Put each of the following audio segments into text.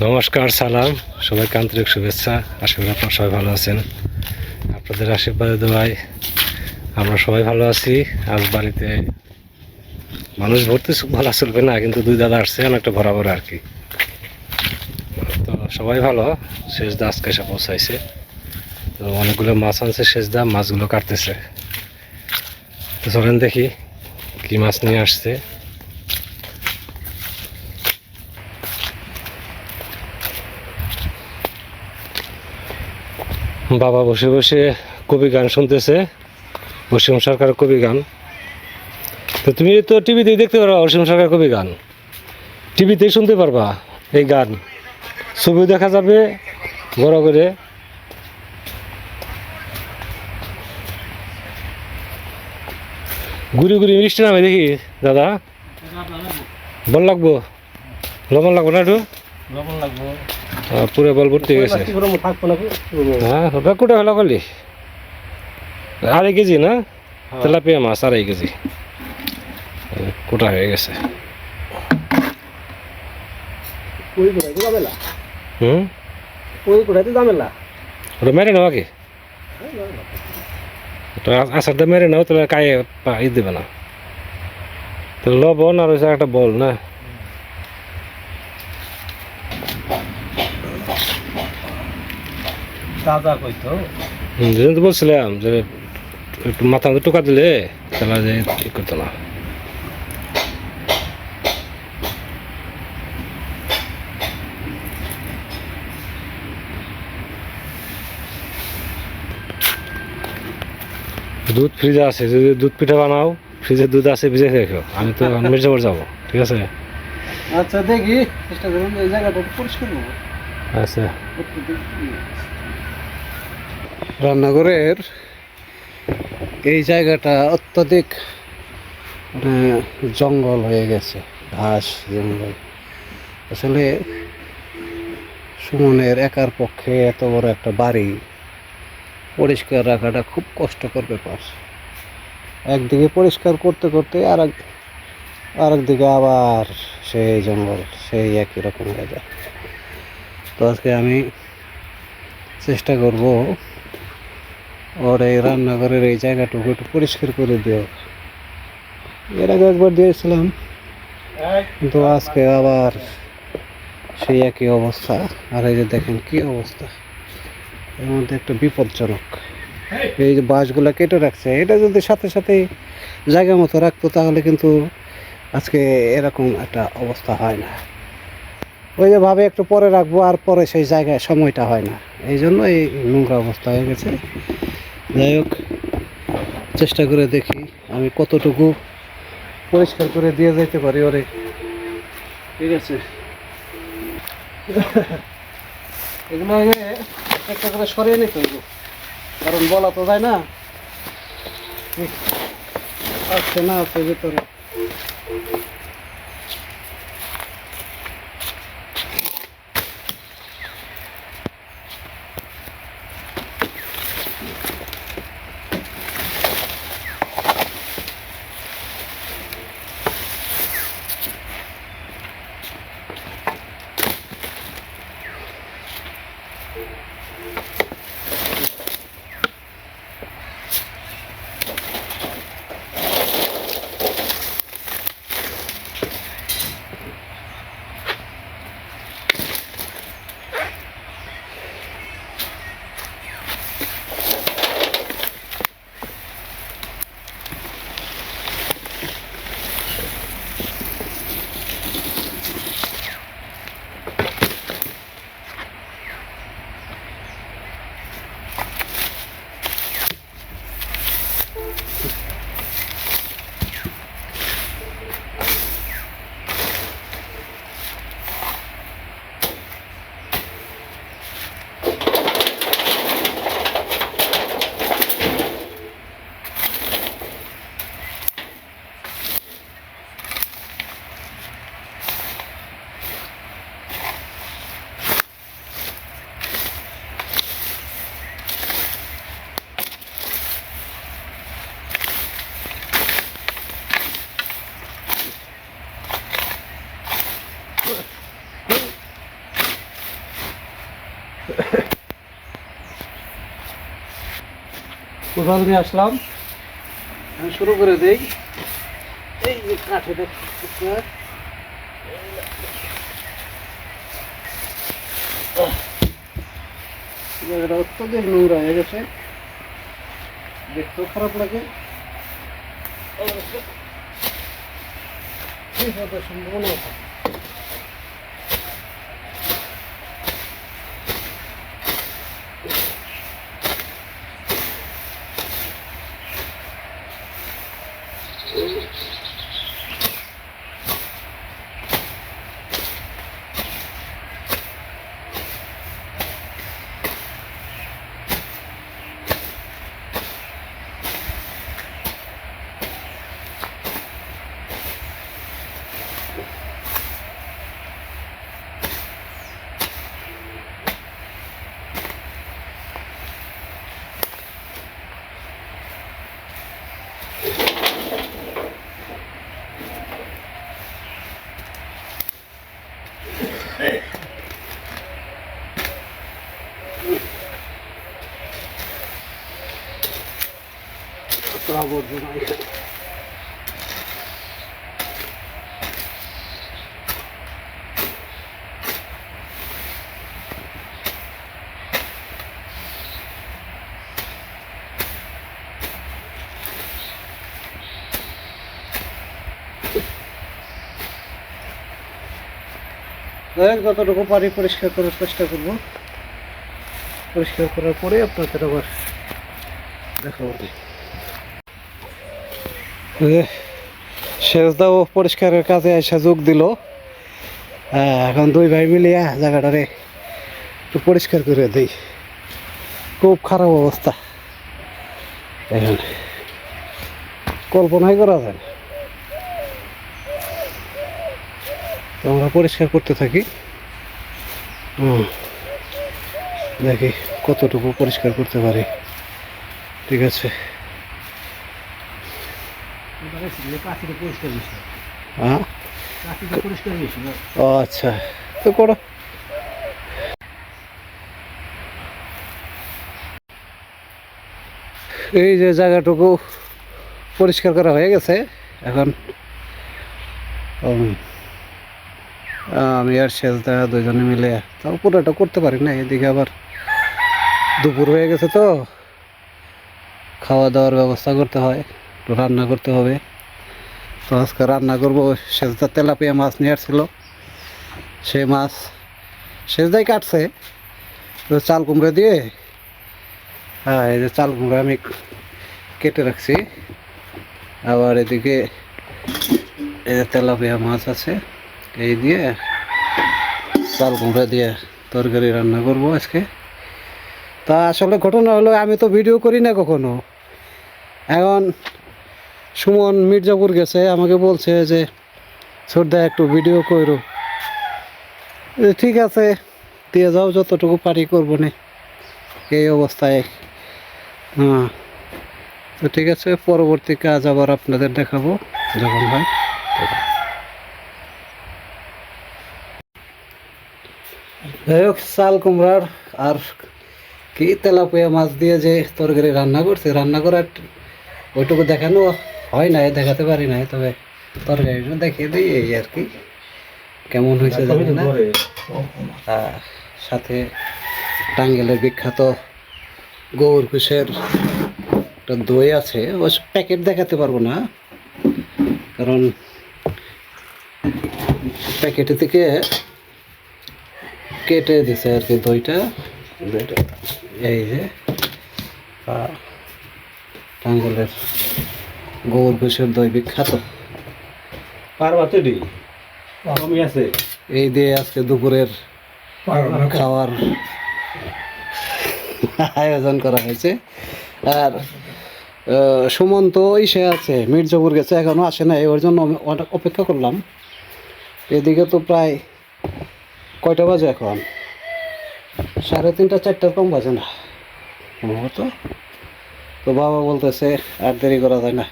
নমস্কার, সালাম, সবাইকে আন্তরিক শুভেচ্ছা। আশা করি আপনারা সবাই ভালো আছেন। আপনাদের আশীর্বাদে দোয়ায় আমরা সবাই ভালো আছি। আজ বাড়িতে মানুষ ভর্তি ভালো চলবে না, কিন্তু দুই দাদা আসছে অনেকটা বরাবর আর কি। তো সবাই ভালো। শেষদা আজকে এসে পৌঁছাইছে। তো অনেকগুলো মাছ আনছে শেষদা, মাছগুলো কাটতেছে। তো চলেন দেখি কি মাছ নিয়ে আসছে। বাবা বসে বসে কবি গান শুনতেছে, অসীম সরকার কবি গান। তো তুমি তো টিভিতেই দেখতে পারবা অসীম সরকার কবি গান, টিভিতেই শুনতে পারবা এই গান, ছবিও দেখা যাবে বড় করে। ঘুরি ঘুরি মিষ্টি নামে দেখি দাদা, বল লাগবো, লবণ লাগবো না একটু, লবণ লাগবো। পুরো বল ভর্তি হয়ে গেছে। হ্যাঁ, ওটা কোটা হলো করলি 2.5 কেজি না, তেলাপিয়া মাছ 2.5 কেজি কোটা হয়ে গেছে। ওটা মেরে নেওয়া কি, ওটা আচারটা মেরে নাও, তাহলে কায়ে ই দেবে না। তো লবণ আর ওই একটা বল না, তাজা কইতো যেদিন তো বলছিলাম যে একটু মাথা মতো টোকা দিলে তাহলে যে ঠিক করতো না। দুধ ফ্রিজে আছে, যদি দুধ পিঠা বানাও ফ্রিজে দুধ আছে, ভিজে রেখো। আমি তো মির্জাপুর যাবো, ঠিক আছে? আচ্ছা, দেখি চেষ্টা করুন এই জায়গাটা পরিষ্কার করবো। আচ্ছা, রান্নাঘরের এই জায়গাটা অত্যধিক জঙ্গল হয়ে গেছে, ঘাস জঙ্গল। আসলে সুমনের একার পক্ষে এত বড় একটা বাড়ি পরিষ্কার রাখাটা খুব কষ্টকর ব্যাপার। একদিকে পরিষ্কার করতে করতে আরেক দিকে আবার সেই জঙ্গল, সেই একই রকম হয়ে যায়। তো আজকে আমি চেষ্টা করব ওর এই রান্নাঘরের এই জায়গাটুকু একটু পরিষ্কার করে দিও। এর আগে একবার দিয়েছিলাম, কিন্তু আজকে আবার সেই একই অবস্থা। আর এই যে দেখেন কি অবস্থা, এর মধ্যে একটা বিপজ্জনক। এই যে বাঁশগুলা কেটে রাখছে, এটা যদি সাথে সাথে জায়গা মতো রাখতো তাহলে কিন্তু আজকে এরকম একটা অবস্থা হয় না। ওই যে ভাবে একটু পরে রাখবো, আর পরে সেই জায়গায় সময়টা হয় না, এই জন্য এই নোংরা অবস্থা হয়ে গেছে। যাই হোক, চেষ্টা করে দেখি আমি কতটুকু পরিষ্কার করে দিয়ে যাইতে পারি ওরে, ঠিক আছে? এগুলো একটা করে সরিয়ে নিতে হইব, কারণ বলা তো যায় না আছে না আছে ভিতরে। কোদাল নিয়ে আসলাম, আমি শুরু করে দেই। এই যে কাঠের টুকরা, জায়গাটা অত্যধিক নোংরা হয়ে গেছে, দেখতেও খারাপ লাগে, বিপদের সম্ভাবনা আছে। আবর্জনা এখানে। যতটুকু পারি পরিষ্কার করার চেষ্টা করব, পরিষ্কার করার পরে আপনাদের আবার দেখাবো। সেজদাও পরিষ্কারের কাজে এসে যোগ দিল। এখন দুই ভাই মিলিয়ে জায়গাটারে একটু পরিষ্কার করে দিই। খুব খারাপ অবস্থা, এখন কল্পনাই করা যায় না। তো আমরা পরিষ্কার করতে থাকি, দেখি কতটুকু পরিষ্কার করতে পারি। ঠিক আছে, হ্যাঁ, ও আচ্ছা, তো করো। এই যে জায়গাটুকু পরিষ্কার করা হয়ে গেছে, এখন আমি আর সেজদা দুজনে মিলে, তাও পুরোটা করতে পারি না। এদিকে আবার দুপুর হয়ে গেছে, তো খাওয়া দাওয়ার ব্যবস্থা করতে হয়, একটু রান্না করতে হবে। তো আজকে রান্না করবো, সেজদা তেলাপিয়া মাছ নিয়ে আসছিল, সে মাছ সেজদাই কাটছে। তো চাল কুমড়া দিয়ে, হ্যাঁ, এই যে চাল কুমড়া আমি কেটে রাখছি। আবার এদিকে এই যে তেলাপিয়া মাছ আছে, এই দিয়ে চাল কুমড়া দিয়ে তরকারি রান্না করব আজকে। তা আসলে ঘটনা হলো, আমি তো ভিডিও করি না কখনো। এখন সুমন মির্জাপুর গেছে, আমাকে বলছে যে ছোটদা একটু ভিডিও করো। ঠিক আছে, দিয়ে যাও, যতটুকু পারি করবো না এই অবস্থায়। হ্যাঁ, তো ঠিক আছে, পরবর্তী কাজ আবার আপনাদের দেখাবো যখন হয়। যাই হোক, চাল কুমড়ার আর কি তেলাপিয়া মাছ দিয়ে যে তরকারি রান্না করছে, রান্না করার ওইটুকু দেখানো হয় নাই, দেখাতে পারি নাই, তবে তরকারিটা দেখিয়ে দিই এই আর কি, কেমন হয়েছে জানি না। সাথে টাঙ্গেলের বিখ্যাত গৌর কুশের একটা দই আছে, অবশ্য প্যাকেট দেখাতে পারবো না, কারণ প্যাকেটে থেকে কেটে দিছে আর কি দইটা। এই যে টাঙ্গেলের গৌর কুশের দই বিখ্যাত, এই দিয়ে আজকে দুপুরের খাওয়ার আয়োজন করা হয়েছে। আর সুমন তো ইসে আছে, মির্জাপুর গেছে, এখনো আসে নাই, ওর জন্য অনেক অপেক্ষা করলাম। এদিকে তো প্রায় কয়টা বাজে এখন, 3:30 4টার কম বাজে না সম্ভবত। তো বাবা বলতেছে আর দেরি করা যায় না,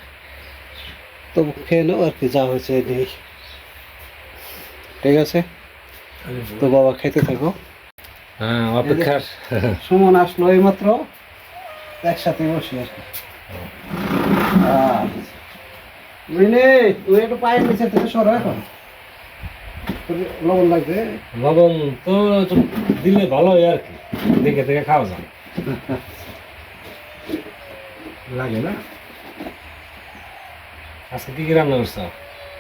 তো খেয়ে নাও আর কি, যা হয়েছে নেই। ঠিক আছে, তো বাবা খেতে থাকো। হ্যাঁ, অপেক্ষার। সুমন আসলো এই মাত্র, একসাথে বসি আর কি। বুঝলি তুই একটু পায়ের নিচে থেকে সরো এখন, তোর লবণ লাগবে। লবণ তো একটু দিলে ভালো হয় আর কি, দেখে দেখে খাওয়া যায়। লাগে না আজকে কি কি রান্না করছো?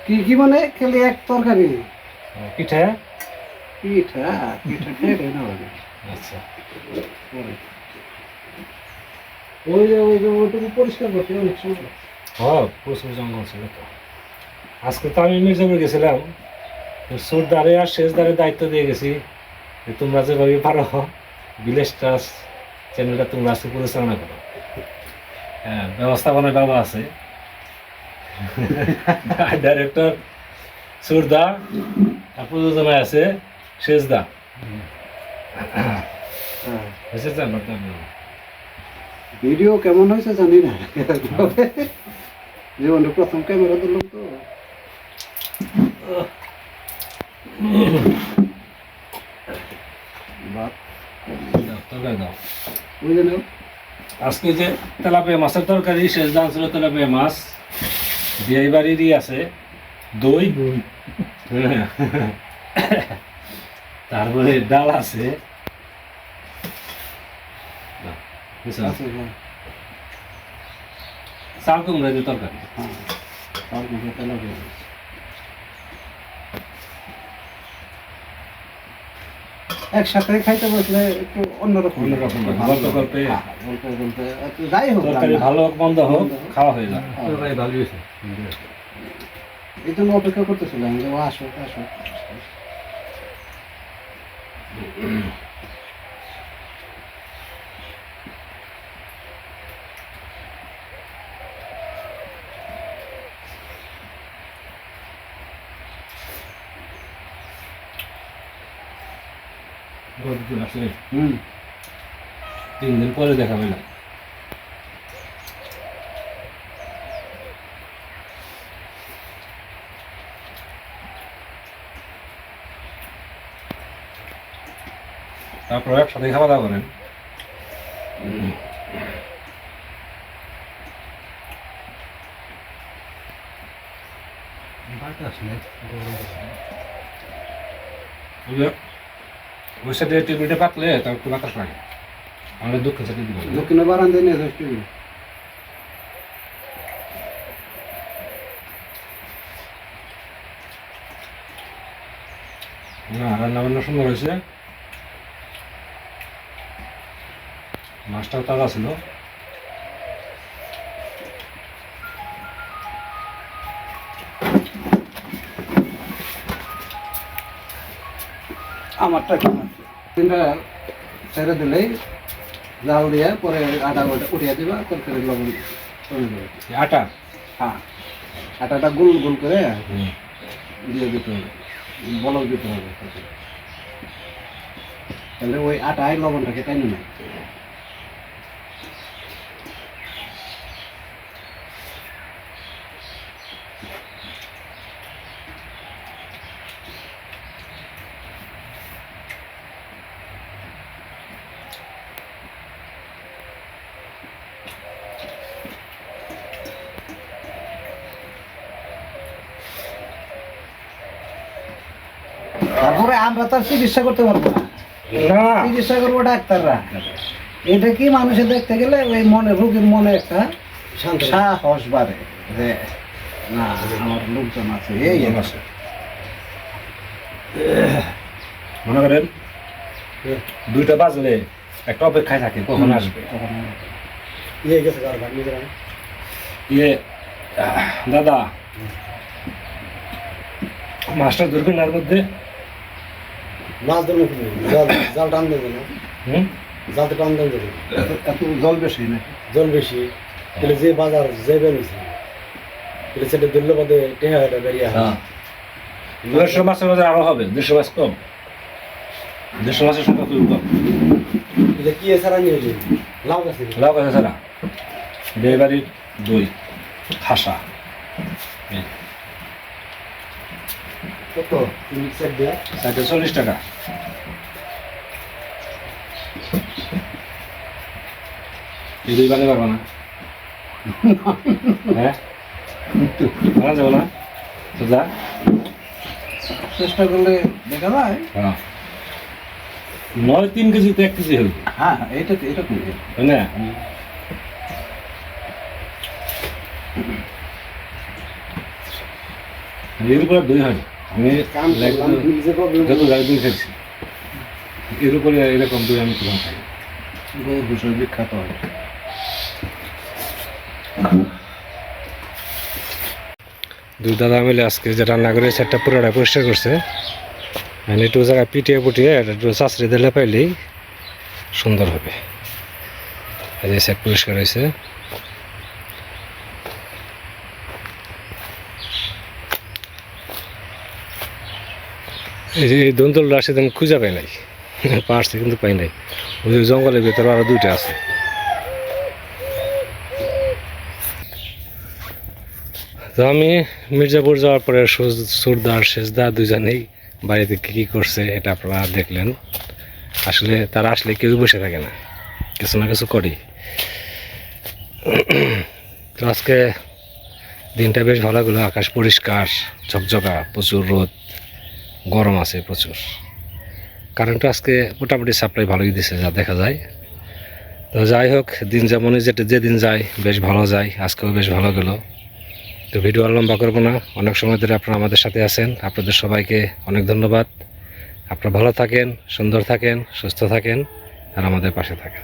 কি কি মানে খালি এক তরকারি পিঠা। পিঠা পিঠা খেয়ে না হবে। আচ্ছা, ওই যে ওইটুকু পরিষ্কার করতে অনেক সময় লাগে। হ্যাঁ প্রচুর জঙ্গল ছিল তো। আজকে তো আমি মির্জাপুর গেছিলাম, সুরদারে আর শেষদারে দায়িত্ব দিয়ে গেছি যে তোমরা যেভাবে পারো ভিলেজ ট্রাস চ্যানেলটা তোমরা আজকে পরিচালনা করো। হ্যাঁ, ব্যবস্থাপনায় বাবা আছে, ডাইরেক্টর সুরদা, আর প্রযোজনায় আছে শেষদা। বুঝেছেন? ভিডিও কেমন হয়েছে জানি না, জীবনে প্রথম ক্যামেরা দিলাম তো। তরকারি দাও। বুঝে নাও আজকে যে তেলাপিয়া মাছের তরকারি, শেষ দাম ছিল তেলাপিয়া মাছ, বিয়ে বাড়িরই আছে দই, তারপরে ডাল আছে, আছে, হ্যাঁ। চাল কুমড়া দিয়ে তরকারি। হ্যাঁ, তার মধ্যে তেলাপিয়া মাছ। একসাথে খাইতে বসলে একটু অন্যরকম অন্যরকম লাগে, গল্প গল্পে। হ্যাঁ, গল্পে গল্পে যাই হোক তরকারি রান্না। ভালো হোক মন্দ হোক খাওয়া হয়ে যায়। তরকারি ভালো হয়েছে। এই জন্য অপেক্ষা করতেছিলাম যে ও আসুক আসুক। আসলে হুম 3 দিন পরে দেখা পেলাম। তারপর একসাথে খাওয়া দাওয়া করেন। ওই সাথে টেবিলটা পাতলে তার একটু বাতাস লাগে, আমাদের দক্ষিণ সাথে দিব দক্ষিণে বারান্দায় নিয়ে যাচ্ছি। না, রান্না বান্না সুন্দর হয়েছে, মাছটাও তাজা ছিল। আমারটা কেমন তিনটা ছেড়ে দিলেই জাল দিয়ে পরে আটা উঠিয়ে দিবা, তরকারি লবণ কমে যাবে। এই আটা। হ্যাঁ, আটাটা গোল গোল করে দিয়ে দিতে হবে, বলক দিতে হবে, তাহলে ওই আটায় লবণটাকে টেনে নেয়। তারপরে আমরা তো আর চিকিৎসা করতে পারবো না, না, চিকিৎসা করবো ডাক্তাররা। এটা কি মানুষে দেখতে গেলে ওই মনে রোগীর মনে একটা সাহস বাড়ে যে না আমার লোকজন আছে, এই আছে। মনে করেন 2টা বাজলে একটা অপেক্ষায় থাকে কখন আসবে। ইয়ে গেছে ইয়ে দাদা, মাছটা ধরবেন এর মধ্যে। মাছ ধরবে জাল টান দেবে না, হুম, জালটা টান দেবে, এত জল বেশি না, জল বেশি তাহলে যে বাজার যে বেরিয়েছে তাহলে সেটা দিল্লি বাদে টেহা বেরিয়ে হয়। 150 মাছের বাজার আরো হবে, 150 মাছ কম, 150 মাছের সংখ্যা খুব কম। এটা কি এছাড়া নিয়ে যাবে লাভ আছে লাভ আছে ছাড়া বিয়ে বাড়ির দই খাসা কত তুমি সেট দিয়ে 40 টাকা। এই দুই বানিয়ে পারবো না হ্যাঁ মারা যাবো না সোজা চেষ্টা করলে দেখা যায়। হ্যাঁ 9-3 কেজি তো 1 কেজি হবে হ্যাঁ এটা এটা করবে তাই না এর উপরে 2 হয় আমি যত যাই দিন খাইছি এর উপরে এরকম 2 আমি কিরকম খাই গরুর গোশত বিখ্যাত হয়। দুই দাদা মিলে আজকে যে রান্না করে সেটা পুরোটা পরিষ্কার করছে মানে একটু জায়গায় পিটিয়ে পুটিয়ে একটু চাষড়ি দিলে পাইলেই সুন্দর হবে। এই যে সেট পরিষ্কার হয়েছে। এই যে এই দন্তল রাশি আমি খুঁজে পাই নাই পারছি কিন্তু পাই নাই ওই যে জঙ্গলের ভিতরে আরো 2টা আছে। তো আমি মির্জাপুর যাওয়ার পরে সুরদার শেষদা দুজনেই বাড়িতে কী করছে এটা আপনারা দেখলেন। আসলে তারা আসলে কেউ বসে থাকে না, কিছু না কিছু করি। তো আজকে দিনটা বেশ ভালো গেলো, আকাশ পরিষ্কার ঝকঝকা, প্রচুর রোদ, গরম আছে প্রচুর। কারেন্টটা আজকে মোটামুটি সাপ্লাই ভালোই দিছে যা দেখা যায়। তো যাই হোক, দিন যেমনই যেদিন যায় বেশ ভালো যায়, আজকেও বেশ ভালো গেলো। তো ভিডিও আর লম্বা করবো না, অনেক সময় ধরে আপনারা আমাদের সাথে আছেন, আপনাদের সবাইকে অনেক ধন্যবাদ। আপনারা ভালো থাকেন, সুন্দর থাকেন, সুস্থ থাকেন আর আমাদের পাশে থাকেন।